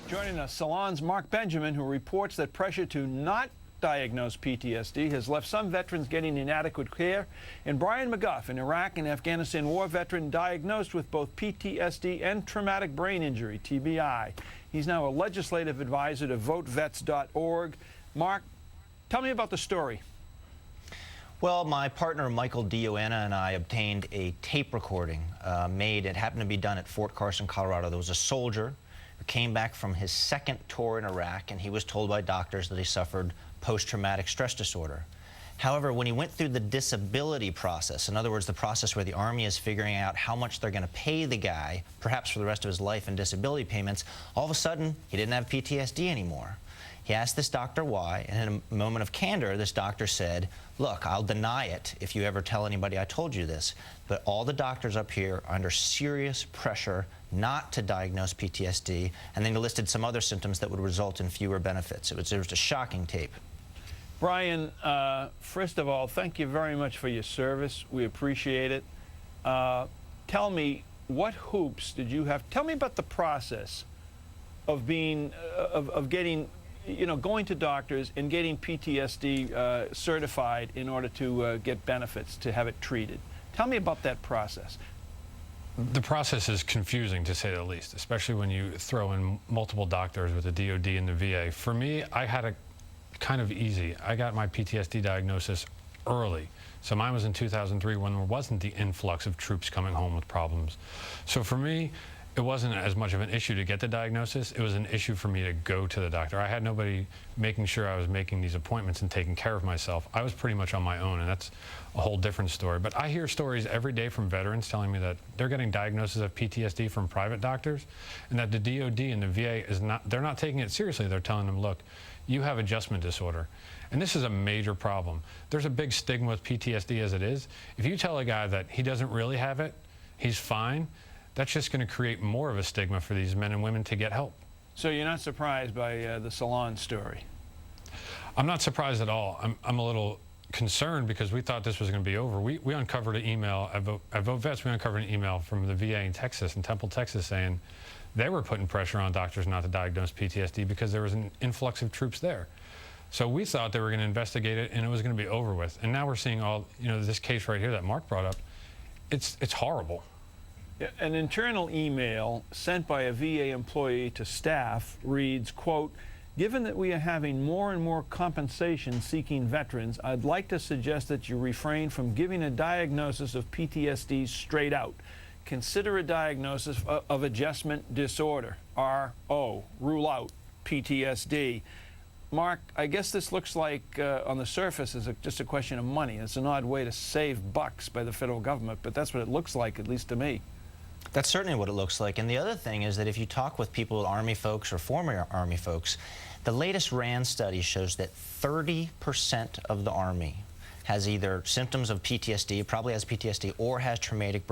Joining us, Salon's Mark Benjamin, who reports that pressure to not diagnose PTSD has left some veterans getting inadequate care, and Brian McGough, an Iraq and Afghanistan war veteran diagnosed with both PTSD and traumatic brain injury, TBI. He's now a legislative advisor to VoteVets.org. Mark, tell me about the story. Well, my partner Michael Dioana and I obtained a tape recording it happened to be done at Fort Carson, Colorado. There was a soldier who came back from his second tour in Iraq, and he was told by doctors that he suffered post-traumatic stress disorder. However, when he went through the disability process, in other words, the process where the Army is figuring out how much they're going to pay the guy, perhaps for the rest of his life in disability payments, all of a sudden, he didn't have PTSD anymore. He asked this doctor why, and in a moment of candor, this doctor said, look, I'll deny it if you ever tell anybody I told you this, but all the doctors up here are under serious pressure not to diagnose PTSD, and then he listed some other symptoms that would result in fewer benefits. It was a shocking tape. Brian, first of all, thank you very much for your service. We appreciate it. Tell me, what hoops did you have? Tell me about the process of being, of getting, going to doctors and getting PTSD certified in order to get benefits, to have it treated. Tell me about that process. The process is confusing, to say the least, especially when you throw in multiple doctors with the DOD and the VA. For me, I had a kind of easy. I got my PTSD diagnosis early. So mine was in 2003 when there wasn't the influx of troops coming home with problems. So for me, it wasn't as much of an issue to get the diagnosis. It was an issue for me to go to the doctor. I had nobody making sure I was making these appointments and taking care of myself. I was pretty much on my own, and that's a whole different story. But I hear stories every day from veterans telling me that they're getting diagnoses of PTSD from private doctors, and that the DOD and the VA they're not taking it seriously. They're telling them, look, you have adjustment disorder. And this is a major problem. There's a big stigma with PTSD as it is. If you tell a guy that he doesn't really have it, he's fine, that's just going to create more of a stigma for these men and women to get help. So you're not surprised by the Salon story? I'm not surprised at all. I'm a little concerned because we thought this was going to be over. We uncovered an email at VoteVets. We uncovered an email from the VA in Texas, in Temple, Texas, saying they were putting pressure on doctors not to diagnose PTSD because there was an influx of troops there. So we thought they were going to investigate it and it was going to be over with. And now we're seeing all, this case right here that Mark brought up. It's horrible. An internal email sent by a VA employee to staff reads, quote, given that we are having more and more compensation-seeking veterans, I'd like to suggest that you refrain from giving a diagnosis of PTSD straight out. Consider a diagnosis of adjustment disorder, RO, rule out PTSD. Mark, I guess this looks like, on the surface, is just a question of money. It's an odd way to save bucks by the federal government, but that's what it looks like, at least to me. That's certainly what it looks like. And the other thing is that if you talk with people, Army folks or former Army folks, the latest RAND study shows that 30% of the Army has either symptoms of PTSD, probably has PTSD, or has traumatic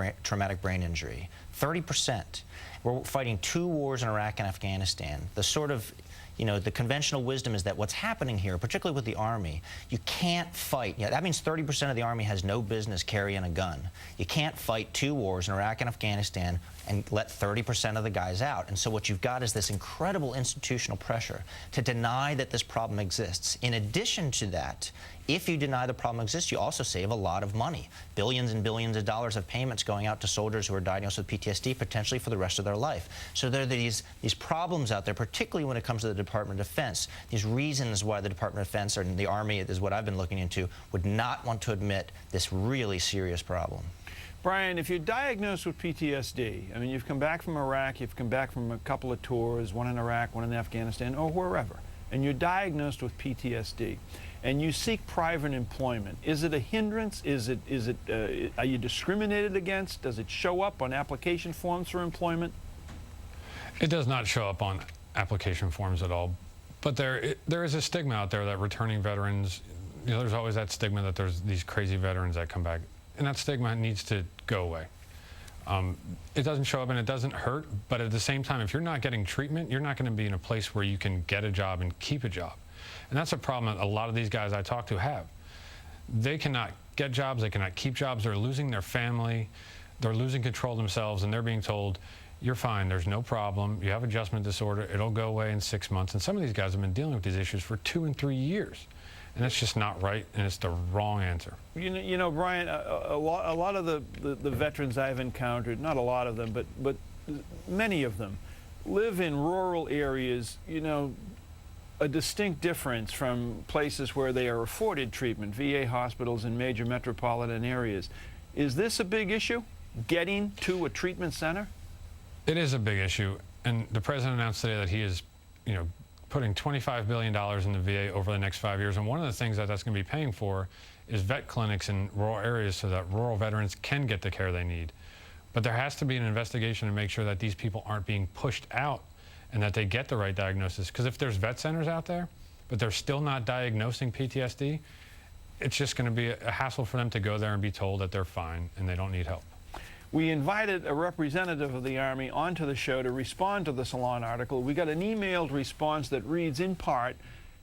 brain injury. 30%. We're fighting 2 wars in Iraq and Afghanistan. The sort of, the conventional wisdom is that what's happening here, particularly with the Army, you can't fight. That means 30% of the Army has no business carrying a gun. You can't fight 2 wars in Iraq and Afghanistan and let 30% of the guys out. And so what you've got is this incredible institutional pressure to deny that this problem exists. In addition to that, if you deny the problem exists, you also save a lot of money. Billions and billions of dollars of payments going out to soldiers who are diagnosed with PTSD, potentially for the rest of their life. So there are these problems out there, particularly when it comes to the Department of Defense, these reasons why the Department of Defense or the Army, is what I've been looking into, would not want to admit this really serious problem. Brian, if you're diagnosed with PTSD, I mean, you've come back from Iraq, you've come back from a couple of tours, one in Iraq, one in Afghanistan, or wherever, and you're diagnosed with PTSD, and you seek private employment, is it a hindrance? Are you discriminated against? Does it show up on application forms for employment? It does not show up on application forms at all, but there is a stigma out there that returning veterans, there's always that stigma that there's these crazy veterans that come back, and that stigma needs to go away. It doesn't show up and it doesn't hurt, but at the same time, if you're not getting treatment, you're not going to be in a place where you can get a job and keep a job. And that's a problem that a lot of these guys I talk to have. They cannot get jobs, they cannot keep jobs, they're losing their family, they're losing control of themselves, and they're being told, you're fine, there's no problem, you have adjustment disorder, it'll go away in 6 months. And some of these guys have been dealing with these issues for 2 and 3 years. And that's just not right, and it's the wrong answer. You know, Brian, a lot of the veterans I've encountered, not a lot of them, but many of them, live in rural areas, you know, a distinct difference from places where they are afforded treatment, VA hospitals in major metropolitan areas. Is this a big issue, getting to a treatment center? It is a big issue, and the president announced today that he is, you know, putting $25 billion in the VA over the next 5 years, and one of the things that that's going to be paying for is vet clinics in rural areas so that rural veterans can get the care they need. But there has to be an investigation to make sure that these people aren't being pushed out and that they get the right diagnosis. Because if there's vet centers out there, but they're still not diagnosing PTSD, it's just going to be a hassle for them to go there and be told that they're fine and they don't need help. We invited a representative of the Army onto the show to respond to the Salon article. We got an emailed response that reads, in part,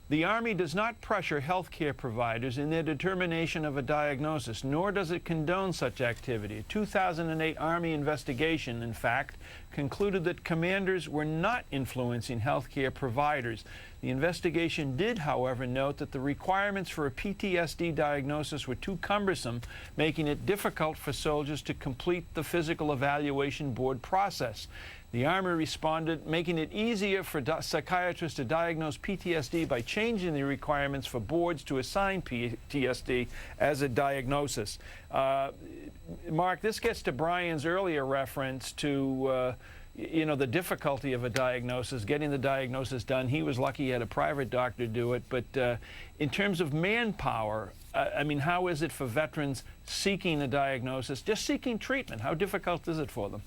"The Army does not pressure healthcare providers in their determination of a diagnosis, nor does it condone such activity. A 2008 Army investigation, in fact, concluded that commanders were not influencing healthcare providers. The investigation did, however, note that the requirements for a PTSD diagnosis were too cumbersome, making it difficult for soldiers to complete the physical evaluation board process. The Army responded, making it easier for psychiatrists to diagnose PTSD by changing the requirements for boards to assign PTSD as a diagnosis." Mark, this gets to Brian's earlier reference to you know, the difficulty of a diagnosis, getting the diagnosis done. He was lucky he had a private doctor do it. But in terms of manpower, I mean, how is it for veterans seeking a diagnosis, just seeking treatment? How difficult is it for them?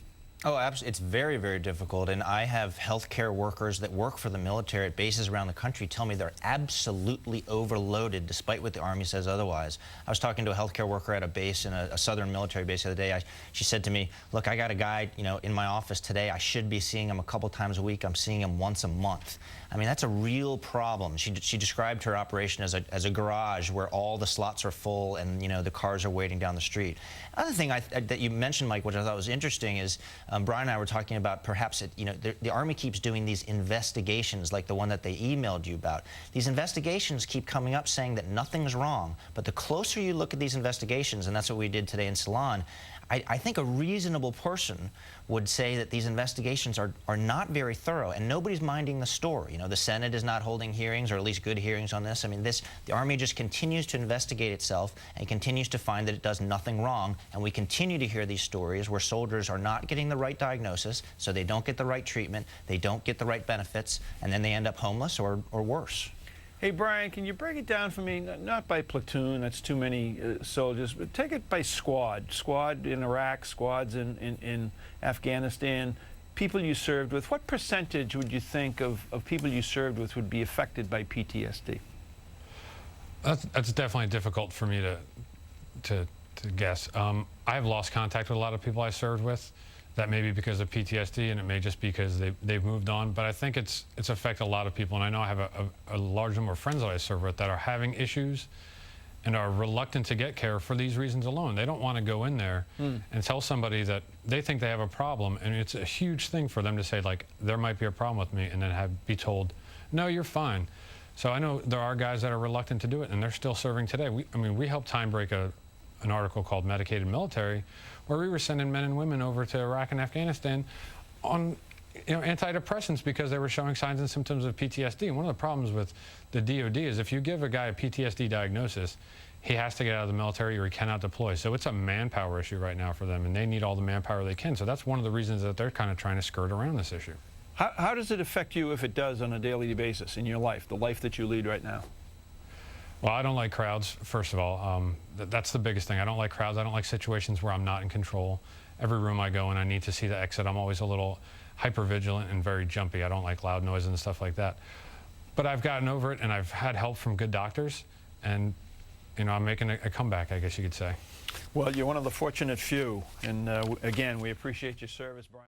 Oh, absolutely. It's very, very difficult. And I have healthcare workers that work for the military at bases around the country tell me they're absolutely overloaded, despite what the Army says otherwise. I was talking to a healthcare worker at a base in a southern military base the other day. She said to me, "Look, I got a guy, you know, in my office today. I should be seeing him a couple times a week. I'm seeing him once a month." I mean, that's a real problem. She described her operation as a garage where all the slots are full and, you know, the cars are waiting down the street. Another thing that you mentioned, Mike, which I thought was interesting, is Brian and I were talking about perhaps, you know, the Army keeps doing these investigations like the one that they emailed you about. These investigations keep coming up saying that nothing's wrong, but the closer you look at these investigations, and that's what we did today in Salon, I think a reasonable person would say that these investigations are not very thorough, and nobody's minding the story. You know, the Senate is not holding hearings, or at least good hearings on this. I mean, the Army just continues to investigate itself and continues to find that it does nothing wrong, and we continue to hear these stories where soldiers are not getting the right diagnosis, so they don't get the right treatment, they don't get the right benefits, and then they end up homeless or worse. Hey, Brian, can you break it down for me, not by platoon, that's too many soldiers, but take it by squad. Squad in Iraq, squads in Afghanistan, people you served with. What percentage would you think of people you served with would be affected by PTSD? That's definitely difficult for me to guess. I have lost contact with a lot of people I served with. That may be because of PTSD, and it may just be because they've moved on. But I think it's affected a lot of people, and I know I have a large number of friends that I serve with that are having issues and are reluctant to get care for these reasons alone. They don't want to go in there and tell somebody that they think they have a problem, and it's a huge thing for them to say, like, there might be a problem with me, and then be told, no, you're fine. So I know there are guys that are reluctant to do it, and they're still serving today. We helped time break an article called Medicated Military, where we were sending men and women over to Iraq and Afghanistan on, you know, antidepressants because they were showing signs and symptoms of PTSD. And one of the problems with the DOD is if you give a guy a PTSD diagnosis, he has to get out of the military or he cannot deploy. So it's a manpower issue right now for them, and they need all the manpower they can. So that's one of the reasons that they're kind of trying to skirt around this issue. How does it affect you, if it does, on a daily basis in your life, the life that you lead right now? Well, I don't like crowds, first of all. That's the biggest thing. I don't like crowds. I don't like situations where I'm not in control. Every room I go in, I need to see the exit. I'm always a little hyper-vigilant and very jumpy. I don't like loud noises and stuff like that. But I've gotten over it, and I've had help from good doctors, and, you know, I'm making a comeback, I guess you could say. Well, you're one of the fortunate few, and again, we appreciate your service, Brian.